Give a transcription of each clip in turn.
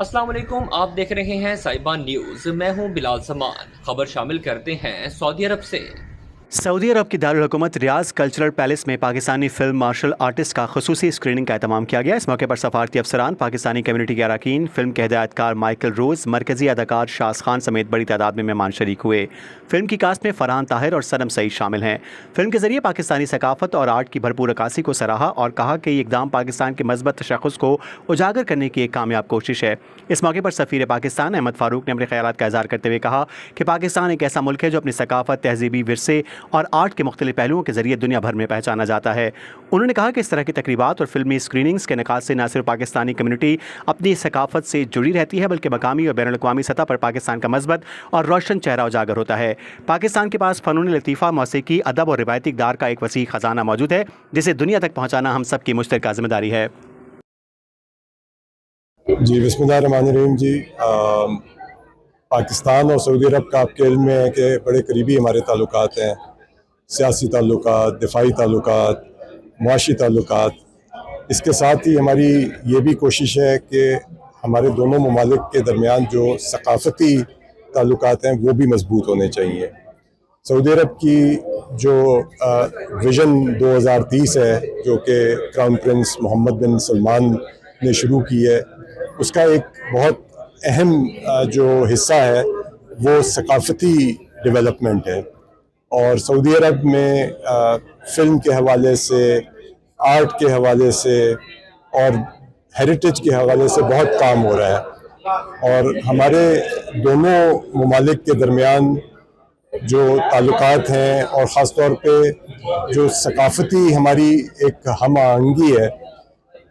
अस्सलाम वालेकुम, आप देख रहे हैं साहिबा न्यूज़। मैं हूं बिलाल समान। खबर शामिल करते हैं सऊदी अरब से। सऊदी अरब की दारुल हुकूमत रियाज कल्चरल पैलेस में पाकिस्तानी फिल्म मार्शल आर्टिस्ट का खुसूसी स्क्रीनिंग का एहतमाम किया गया। इस मौके पर सफारती अफसरान, पाकिस्तानी कम्युनिटी के अरकान, फिल्म के हिदायतकार माइकल रोज़, मरकजी अदाकार शाज खान समेत बड़ी तादाद में मेहमान शरीक हुए। फिल्म की कास्ट में फरहान ताहिर और सनम सईद शामिल हैं। फिल्म के जरिए पाकिस्तानी सकाफत और आर्ट की भरपूर अक्कासी को सराहा और कहा कि ये इकदाम पाकिस्तान के मज़बूत तशख़्ख़ुस को उजागर करने की एक कामयाब कोशिश है। इस मौके पर सफ़ीर पाकिस्तान अहमद फ़ारूक ने अपने ख्यालात का इज़हार करते हुए कहा कि पाकिस्तान एक ऐसा मुल्क है जो अपनी सकाफत, तहजीबी विरसे और आर्ट के मुख्तलिफ पहलुओं के जरिए दुनिया भर में पहचाना जाता है। उन्होंने कहा कि इस तरह की तकरीबात और फिल्मी स्क्रीनिंग्स के इनेकाद से न सिर्फ पाकिस्तानी कम्युनिटी अपनी सकाफत से जुड़ी रहती है, बल्कि मकामी और बैनुल अक़वामी सतह पर पाकिस्तान का मज़बूत और रोशन चेहरा उजागर होता है। पाकिस्तान के पास फ़नून लतीफ़ा, मौसीकी, अदब और रिवायती इक़दार का एक वसी ख़जाना मौजूद है, जिसे दुनिया तक पहुँचाना हम सब की मुश्तरका ज़िम्मेदारी है। जी, बिस्मिल्लाहिर्रहमानिर्रहीम जी। पाकिस्तान और सऊदी अरब का आपके इल्म में है कि बड़े करीबी हमारे ताल्लुकात हैं, सियासी ताल्लुकात, दिफाई ताल्लुकात, मुआशी ताल्लुकात। इसके साथ ही हमारी ये भी कोशिश है कि हमारे दोनों ममालिक के दरमियान जो सकाफ़ती ताल्लुकात हैं वो भी मजबूत होने चाहिए। सऊदी अरब की जो विज़न 2030 है, जो कि क्राउन प्रिंस मोहम्मद बिन सलमान ने शुरू की है, उसका एक बहुत अहम जो हिस्सा है वो सकाफ़ती डेवलपमेंट है। और सऊदी अरब में फ़िल्म के हवाले से, आर्ट के हवाले से और हेरिटेज के हवाले से बहुत काम हो रहा है। और हमारे दोनों ममालिक के दरमियान जो ताल्लुकात हैं और ख़ास तौर पे जो सकाफ़ती हमारी एक हम आहंगी है,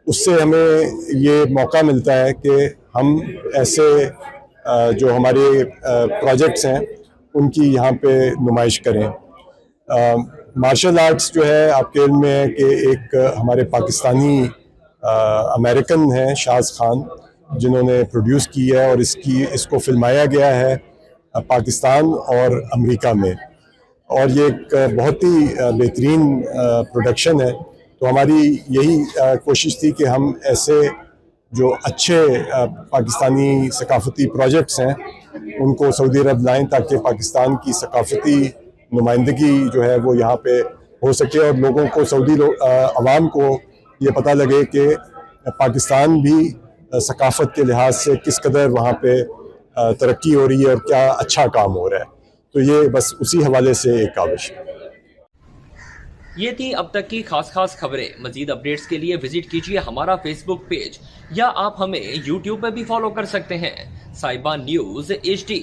उससे हमें ये मौका मिलता है कि हम ऐसे जो हमारे प्रोजेक्ट्स हैं उनकी यहाँ पे नुमाइश करें। मार्शल आर्ट्स जो है आपके इल्म में है कि एक हमारे पाकिस्तानी अमेरिकन हैं शाज खान, जिन्होंने प्रोड्यूस की है और इसको फिल्माया गया है पाकिस्तान और अमेरिका में, और ये एक बहुत ही बेहतरीन प्रोडक्शन है। तो हमारी यही कोशिश थी कि हम ऐसे जो अच्छे पाकिस्तानी सकाफ़ती प्रोजेक्ट्स हैं उनको सऊदी अरब लाएँ, ताकि पाकिस्तान की सकाफ़ती नुमाइंदगी जो है वो यहाँ पे हो सके और लोगों को, सऊदी अवाम को ये पता लगे कि पाकिस्तान भी सकाफ़त के लिहाज से किस कदर वहाँ पे तरक्की हो रही है और क्या अच्छा काम हो रहा है। तो ये बस उसी हवाले से एक काविश है। ये थी अब तक की खास खबरें। मजीद अपडेट्स के लिए विजिट कीजिए हमारा फेसबुक पेज या आप हमें यूट्यूब पर भी फॉलो कर सकते हैं। साहिबा न्यूज़ HD।